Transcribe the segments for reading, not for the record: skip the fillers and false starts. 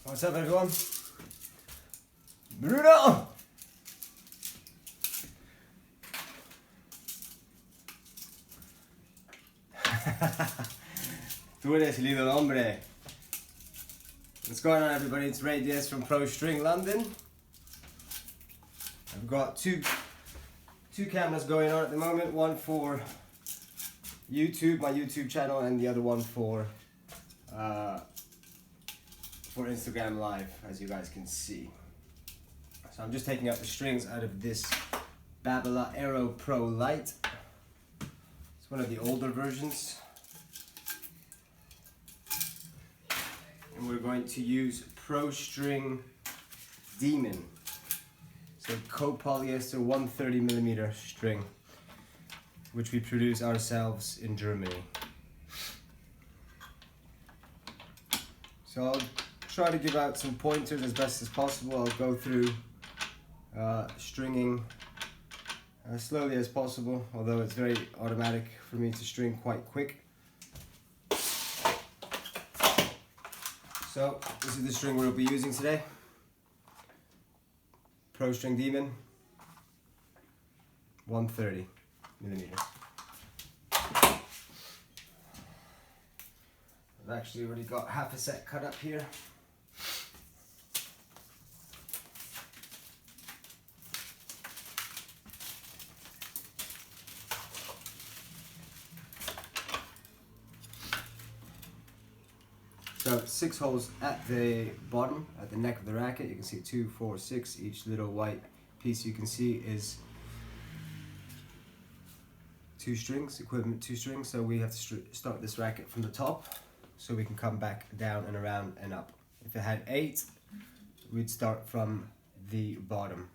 What's up, everyone? Bruno! Tú eres little hombre. What's going on, everybody? It's Ray Diaz from Pro String London. I've got two cameras going on at the moment. One for YouTube, my YouTube channel, and the other one for Instagram Live, as you guys can see. So I'm just taking out the strings out of this Babolat Aero Pro Lite. It's one of the older versions. And we're going to use Pro String Demon. So co-polyester 130mm string, which we produce ourselves in Germany. So I'll try to give out some pointers as best as possible. I'll go through stringing as slowly as possible, although it's very automatic for me to string quite quick. So this is the string we'll be using today. Pro String Demon 130mm. I've actually already got half a set cut up here. So 6 holes at the bottom, at the neck of the racket. You can see 2, 4, 6. Each little white piece you can see is 2 strings, equivalent 2 strings. So we have to start this racket from the top, so we can come back down and around and up. If it had 8, we'd start from the bottom.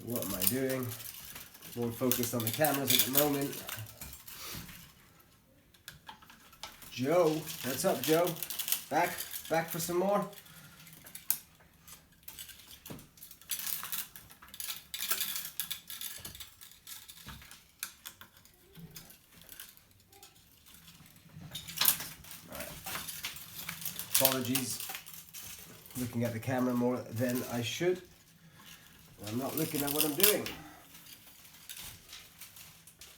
What am I doing? More focused on the cameras at the moment. Joe, what's up, Joe? Back for some more? Apologies, looking at the camera more than I should. I'm not looking at what I'm doing.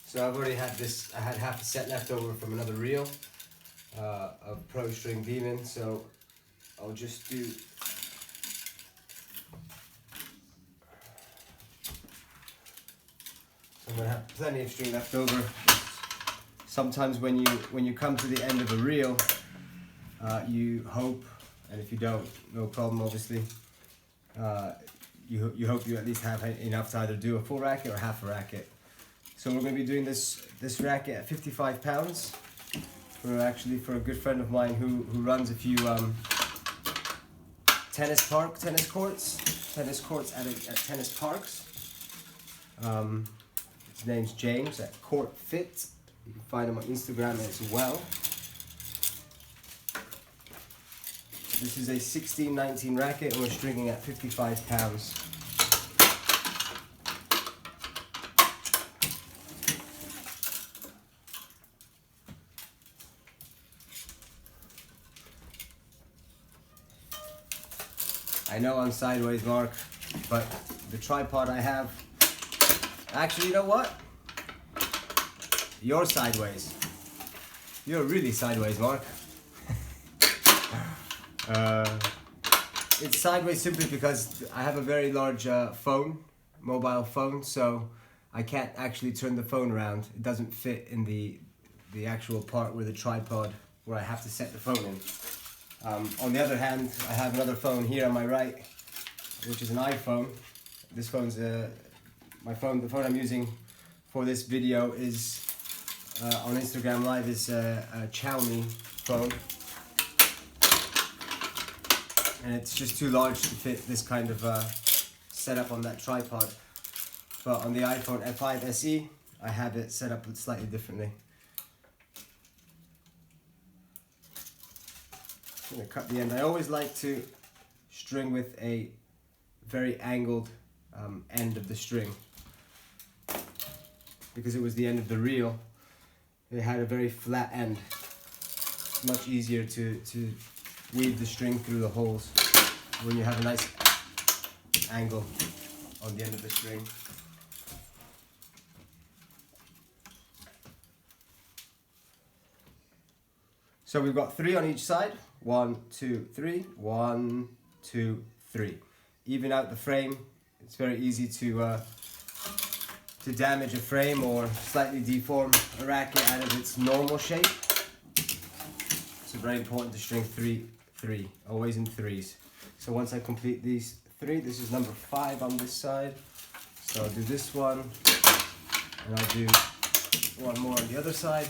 So I've already had this, I had half a set left over from another reel of Pro String Demon, so I'll just do I'm gonna have plenty of string left over. Sometimes when you come to the end of a reel, you hope, and if you don't, no problem obviously, you hope you at least have enough to either do a full racket or half a racket. So we're going to be doing this racket at 55 pounds for a good friend of mine who runs a few tennis courts at tennis parks. His name's James at Court Fit. You can find him on Instagram as well. This is a 16-19 racket, and we're stringing at 55 pounds. I know I'm sideways, Mark, but the tripod I have... Actually, you know what? You're sideways. You're really sideways, Mark. It's sideways simply because I have a very large mobile phone, so I can't actually turn the phone around. It doesn't fit in the actual part where the tripod, where I have to set the phone in. On the other hand, I have another phone here on my right, which is an iPhone. This phone's the phone I'm using for this video is on Instagram Live is a Xiaomi phone. And it's just too large to fit this kind of setup on that tripod. But on the iPhone F5 SE, I have it set up slightly differently. I'm going to cut the end. I always like to string with a very angled end of the string. Because it was the end of the reel, it had a very flat end. It's much easier to weave the string through the holes when you have a nice angle on the end of the string. So we've got 3 on each side. 1, 2, 3. 1, 2, 3. Even out the frame. It's very easy to damage a frame or slightly deform a racket out of its normal shape. So very important to string 3, 3. Always in threes. So once I complete these 3, this is number 5 on this side. So I'll do this one, and I'll do one more on the other side.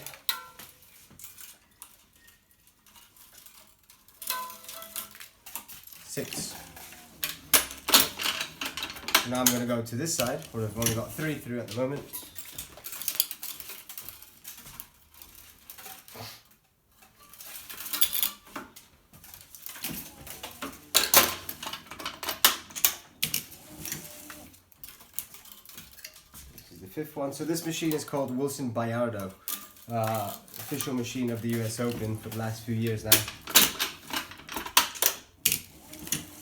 6. Now I'm going to go to this side, where I've only got 3 through at the moment. This is the 5th one. So this machine is called Wilson Bayardo, official machine of the US Open for the last few years now.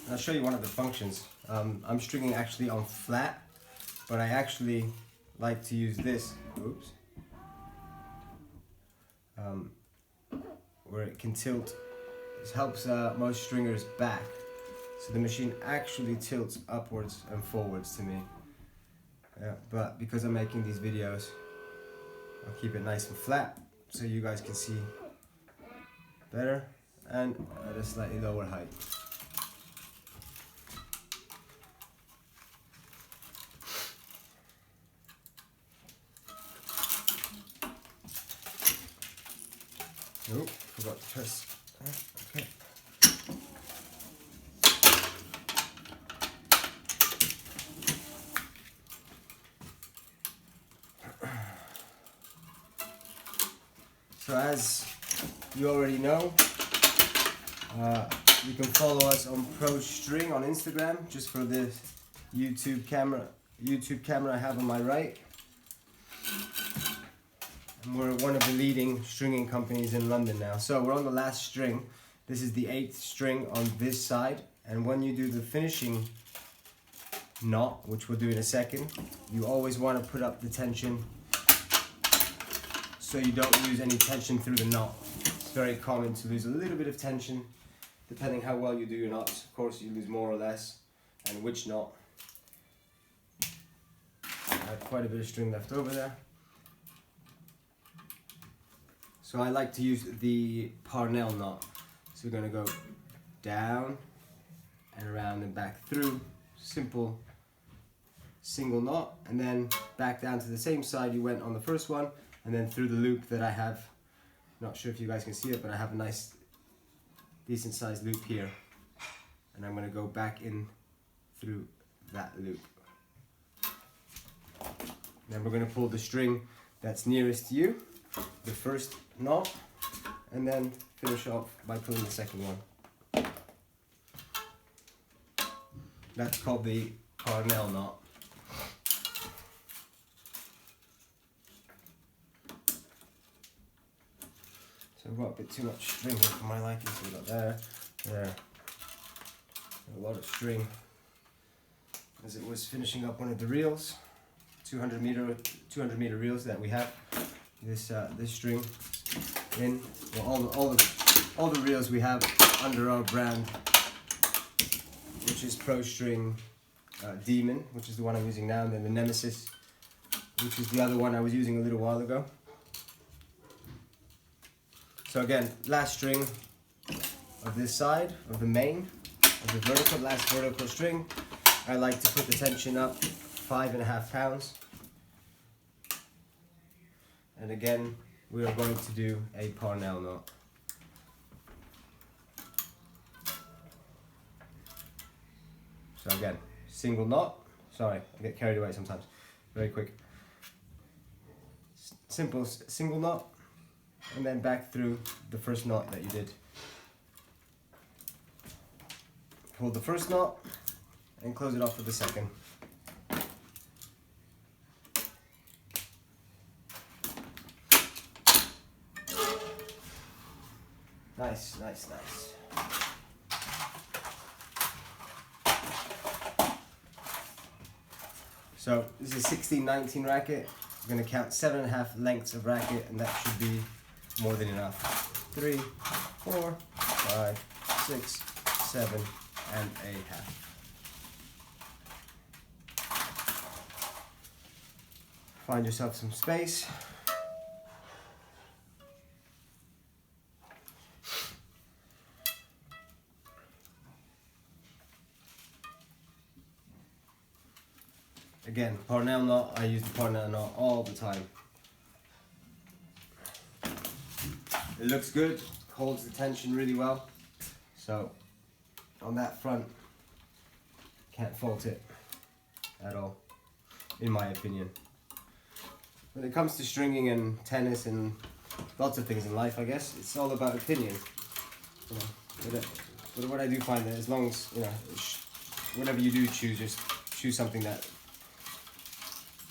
I'll show you one of the functions. I'm stringing actually on flat, but I actually like to use this, where it can tilt. This helps most stringers back. So the machine actually tilts upwards and forwards to me. But because I'm making these videos, I'll keep it nice and flat so you guys can see better and at a slightly lower height. Oh, forgot to press. Okay. So as you already know, you can follow us on Pro String on Instagram, just for this YouTube camera I have on my right. And we're one of the leading stringing companies in London now. So we're on the last string. This is the 8th string on this side. And when you do the finishing knot, which we'll do in a second, you always want to put up the tension so you don't lose any tension through the knot. It's very common to lose a little bit of tension depending how well you do your knots. Of course, you lose more or less, and which knot. I have quite a bit of string left over there. So I like to use the Parnell knot. So we're going to go down and around and back through. Simple single knot, and then back down to the same side you went on the first one, and then through the loop that I have. Not sure if you guys can see it, but I have a nice decent sized loop here, and I'm going to go back in through that loop. Then we're going to pull the string that's nearest to you, the first knot, and then finish off by pulling the second one. That's called the Parnell knot. So I've got a bit too much string here for my liking, so we've got there, a lot of string, as it was finishing up one of the reels, 200 meter reels that we have. This string in, well, all the reels we have under our brand, which is Pro String Demon, which is the one I'm using now, and then the Nemesis, which is the other one I was using a little while ago. So again, last string of this side, of the main, of the vertical, last vertical string. I like to put the tension up 5.5 pounds. And again, we are going to do a Parnell knot. So again, single knot. Sorry, I get carried away sometimes. Very quick. Simple single knot, and then back through the first knot that you did. Pull the first knot, and close it off with the second. Nice, nice, nice. So this is a 16-19 racket. I'm going to count 7.5 lengths of racket, and that should be more than enough. 3, 4, 5, 6, 7, and a half. Find yourself some space. Again, Parnell knot, I use the Parnell knot all the time. It looks good, holds the tension really well. So, on that front, can't fault it at all, in my opinion. When it comes to stringing and tennis and lots of things in life, I guess, it's all about opinion. You know, but what I do find that as long as, you know, whatever you do choose, just choose something that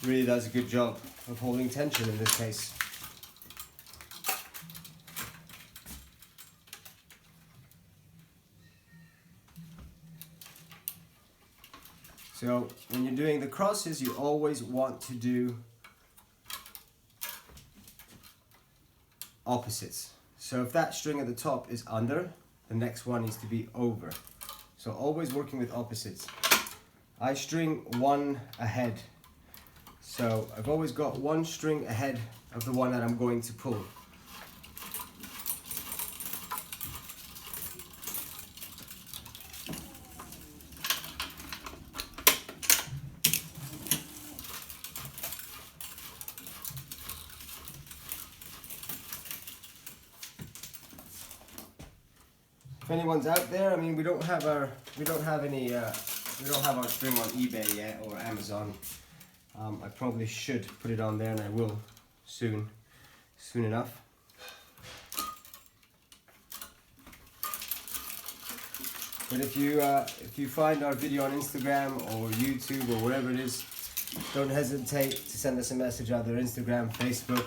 really does a good job of holding tension in this case. So when you're doing the crosses, you always want to do opposites. So if that string at the top is under, the next one needs to be over. So always working with opposites. I string one ahead. So I've always got one string ahead of the one that I'm going to pull. If anyone's out there, I mean, we don't have our string on eBay yet or Amazon. I probably should put it on there, and I will soon enough. But if you find our video on Instagram or YouTube or wherever it is, don't hesitate to send us a message, either Instagram, Facebook,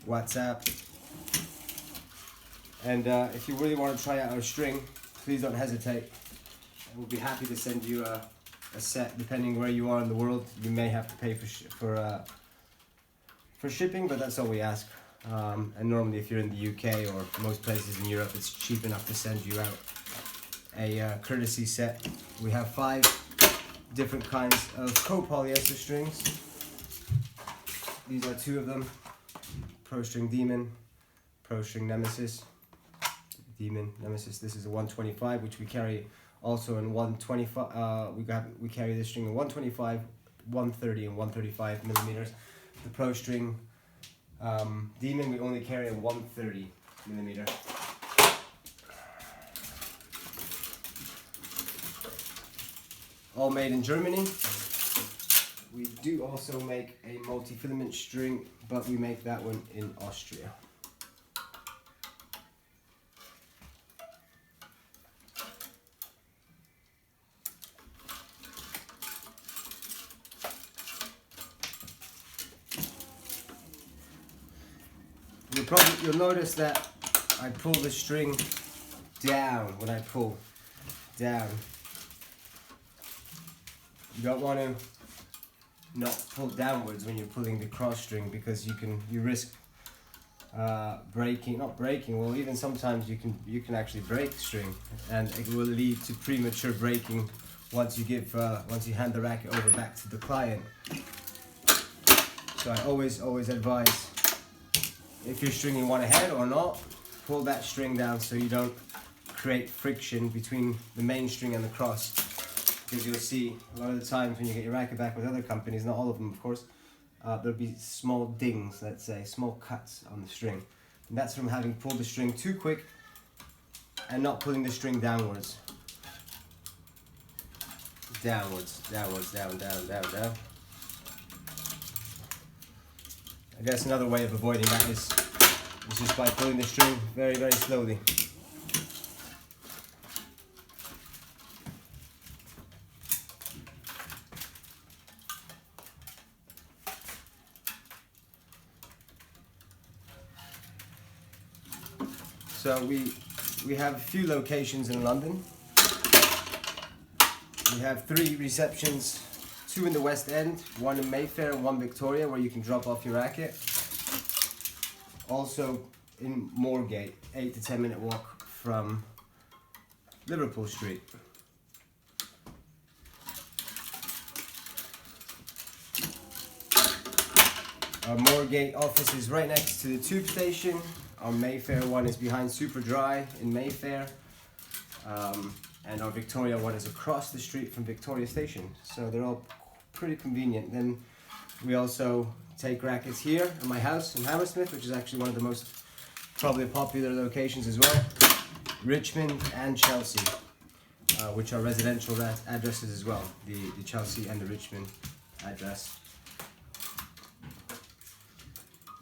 WhatsApp. And if you really want to try out our string, please don't hesitate. We'll be happy to send you a set. Depending where you are in the world, you may have to pay for shipping, but that's all we ask. And normally, if you're in the UK or most places in Europe, it's cheap enough to send you out a courtesy set. We have 5 different kinds of co-polyester strings. These are 2 of them: Pro String Demon, Pro String Nemesis. Demon, Nemesis. This is a 125, which we carry also in 125. We carry this string in 125, 130, and 135 millimeters. The Pro String Demon we only carry in 130 millimeter. All made in Germany. We do also make a multi-filament string, but we make that one in Austria. You'll notice that I pull the string down when I pull down. You don't want to not pull downwards when you're pulling the cross string, because you risk breaking, not breaking, well, even sometimes you can actually break the string, and it will lead to premature breaking once you hand the racket over back to the client. So I always advise, if you're stringing one ahead or not, pull that string down so you don't create friction between the main string and the cross. Because you'll see a lot of the times when you get your racket back with other companies, not all of them of course, there'll be small dings, let's say, small cuts on the string. And that's from having pulled the string too quick and not pulling the string downwards. Downwards, downwards, down, down, down, down. I guess another way of avoiding that is just by pulling the string very, very slowly. So we have a few locations in London. We have 3 receptions, 2 in the West End, 1 in Mayfair and 1 Victoria, where you can drop off your racket. Also in Moorgate, 8 to 10 minute walk from Liverpool Street. Our Moorgate office is right next to the tube station. Our Mayfair one is behind Superdry in Mayfair. And our Victoria one is across the street from Victoria Station. So they're all pretty convenient. Then we also take rackets here at my house in Hammersmith, which is actually one of the most probably popular locations as well. Richmond and Chelsea, which are residential addresses as well. The Chelsea and the Richmond address.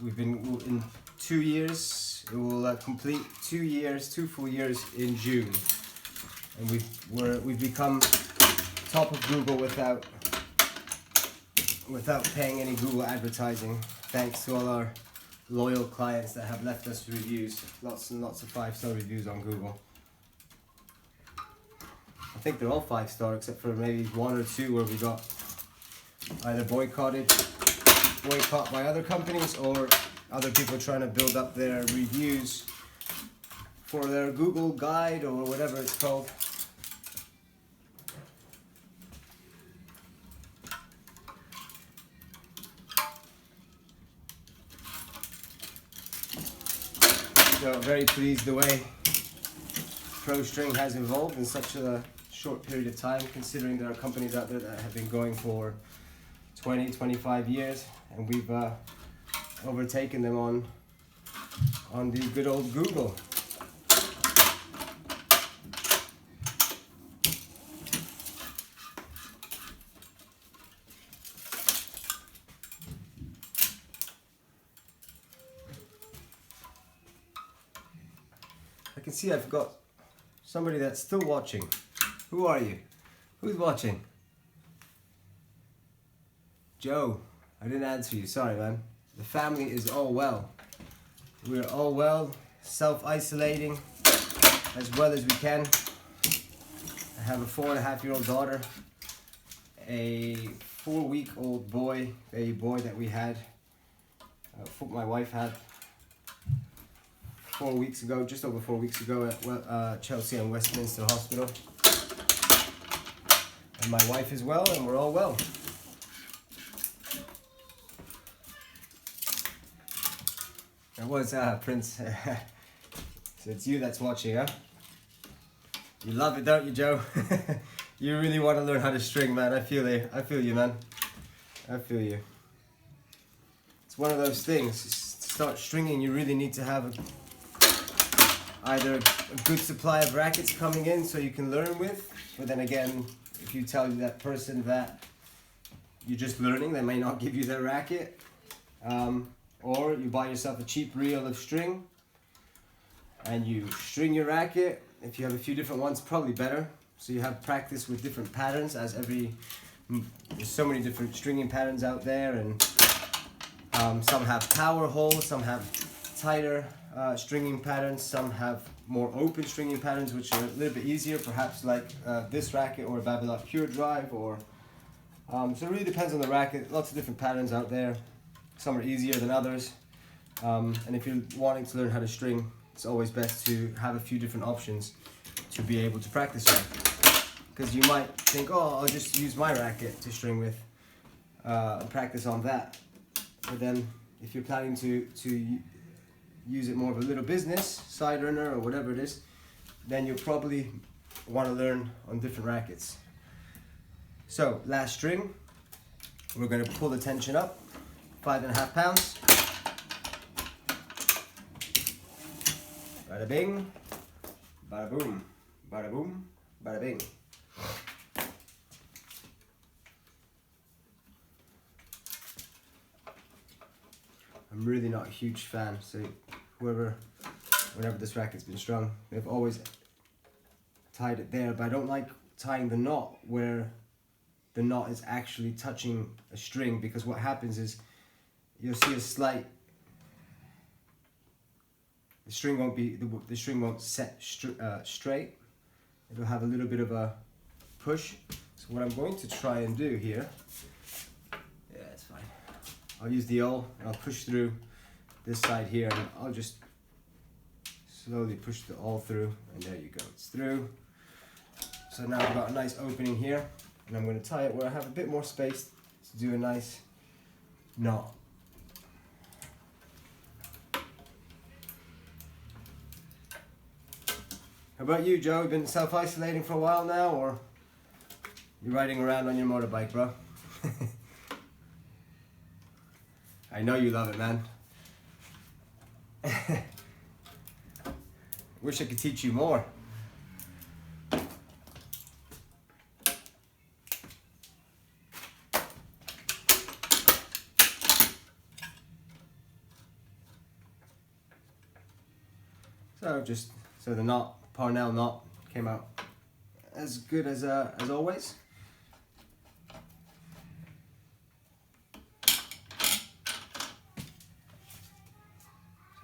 We've been in 2 years. It will complete 2 years, 2 full years in June, and we've become top of Google without paying any Google advertising, thanks to all our loyal clients that have left us reviews, lots and lots of 5-star reviews on Google. I think they're all 5-star except for maybe 1 or 2 where we got either boycott by other companies or other people trying to build up their reviews for their Google guide or whatever it's called. So very pleased the way Pro String has evolved in such a short period of time, considering there are companies out there that have been going for 20, 25 years, and we've overtaken them on the good old Google. I can see I've got somebody that's still watching. Who are you? Who's watching? Joe, I didn't answer you, sorry man. The family is all well. We're all well, self-isolating as well as we can. I have a 4.5-year-old daughter, a 4-week-old baby boy that we had, my wife had 4 weeks ago, just over 4 weeks ago at Chelsea and Westminster Hospital. And my wife is well, and we're all well. That was Prince. So it's you that's watching, huh? You love it, don't you, Joe? You really want to learn how to string, man. I feel you. I feel you, man. I feel you. It's one of those things. To start stringing, you really need to have either a good supply of rackets coming in so you can learn with. But then again, if you tell that person that you're just learning, they may not give you their racket. Or you buy yourself a cheap reel of string and you string your racket. If you have a few different ones, probably better. So you have practice with different patterns, as there's so many different stringing patterns out there, and some have power holes, some have tighter stringing patterns, some have more open stringing patterns, which are a little bit easier, perhaps like this racket or a Babolat Pure Drive, or so it really depends on the racket. Lots of different patterns out there. Some are easier than others, and if you're wanting to learn how to string, it's always best to have a few different options to be able to practice with. Because you might think, oh, I'll just use my racket to string with and practice on that. But then if you're planning to use it more of a little business, side earner or whatever it is, then you'll probably want to learn on different rackets. So last string, we're going to pull the tension up. 5.5 pounds. Bada bing, bada boom, bada boom, bada bing. I'm really not a huge fan, so whenever this racket's been strung, they've always tied it there, but I don't like tying the knot where the knot is actually touching a string, because what happens is you'll see a slight the string won't be the string won't set straight. It'll have a little bit of a push. So what I'm going to try and do here, yeah, it's fine. I'll use the awl and I'll push through this side here, and I'll just slowly push the awl through, and there you go, it's through. So now I've got a nice opening here, and I'm going to tie it where I have a bit more space to do a nice knot. How about you, Joe? You've been self-isolating for a while now, or you riding around on your motorbike, bro? I know you love it, man. Wish I could teach you more. So the knot, Parnell knot, came out as good as always.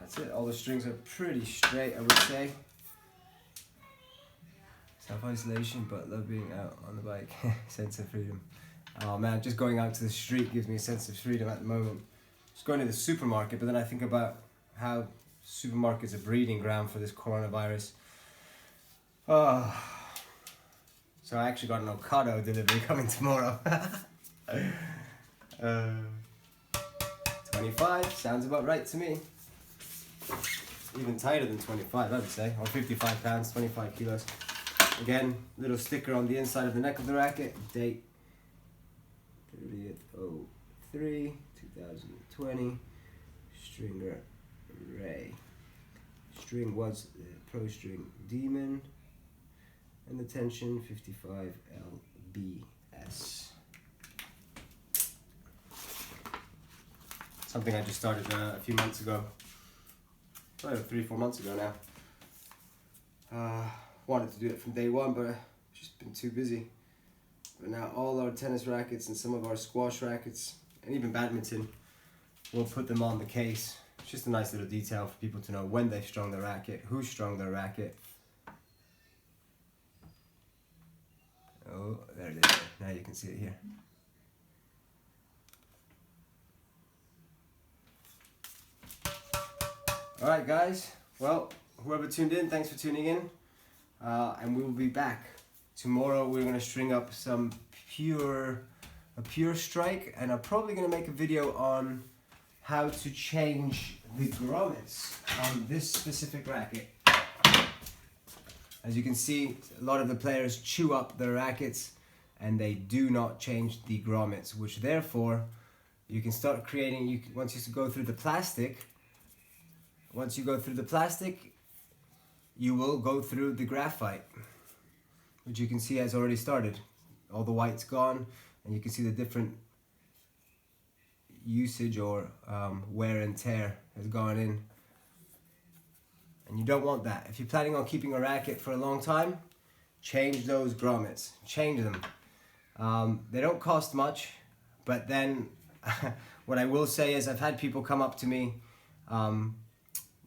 That's it. All the strings are pretty straight, I would say. Self-isolation, but love being out on the bike. Sense of freedom. Oh man, just going out to the street gives me a sense of freedom at the moment. Just going to the supermarket, but then I think about how supermarkets are breeding ground for this coronavirus. Oh. So I actually got an avocado delivery coming tomorrow. 25 sounds about right to me. Even tighter than 25, I would say, or 55 pounds, 25 kilos. Again, little sticker on the inside of the neck of the racket, date 30/03/2020, stringer Ray. String was the Pro String Demon, and the tension 55 lbs. Something I just started a few months ago, probably 3-4 months ago now. Wanted to do it from day one, but I've just been too busy. But now all our tennis rackets and some of our squash rackets, and even badminton, we'll put them on the case. It's just a nice little detail for people to know when they've strung their racket, who strung their racket. Oh, there it is. Now you can see it here. Alright guys, well, whoever tuned in, thanks for tuning in. And we will be back. Tomorrow we're going to string up a pure strike, and I'm probably going to make a video on how to change the grommets on this specific racket. As you can see, a lot of the players chew up their rackets and they do not change the grommets, which therefore you can start creating, once you go through the plastic, you will go through the graphite, which you can see has already started. All the white's gone, and you can see the different usage or wear and tear has gone in. And you don't want that. If you're planning on keeping a racket for a long time, change those grommets. Change them. They don't cost much, but then what I will say is I've had people come up to me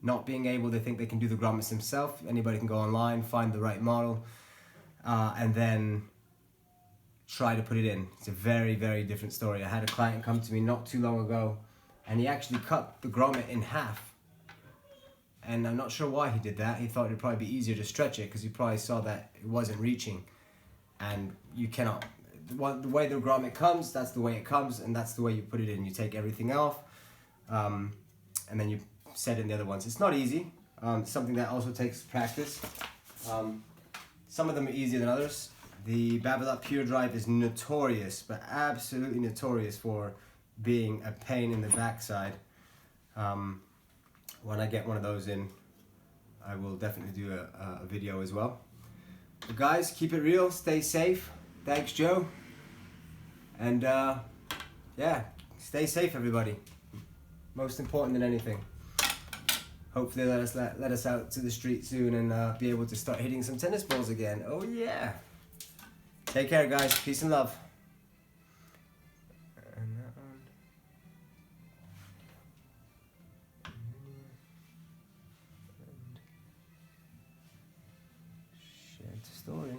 not being able, they think they can do the grommets themselves. Anybody can go online, find the right model, and then try to put it in. It's a very, very different story. I had a client come to me not too long ago, and he actually cut the grommet in half. And I'm not sure why he did that. He thought it'd probably be easier to stretch it because he probably saw that it wasn't reaching. And you cannot, the way the grommet comes, that's the way it comes, and that's the way you put it in. You take everything off, and then you set in the other ones. It's not easy. Something that also takes practice. Some of them are easier than others. The Babolat Pure Drive is notorious, but absolutely notorious for being a pain in the backside. When I get one of those in, I will definitely do a video as well. But guys, keep it real, stay safe. Thanks, Joe. And yeah, stay safe, everybody. Most important than anything. Hopefully let us out to the street soon and be able to start hitting some tennis balls again. Oh yeah. Take care, guys. Peace and love. That's a story.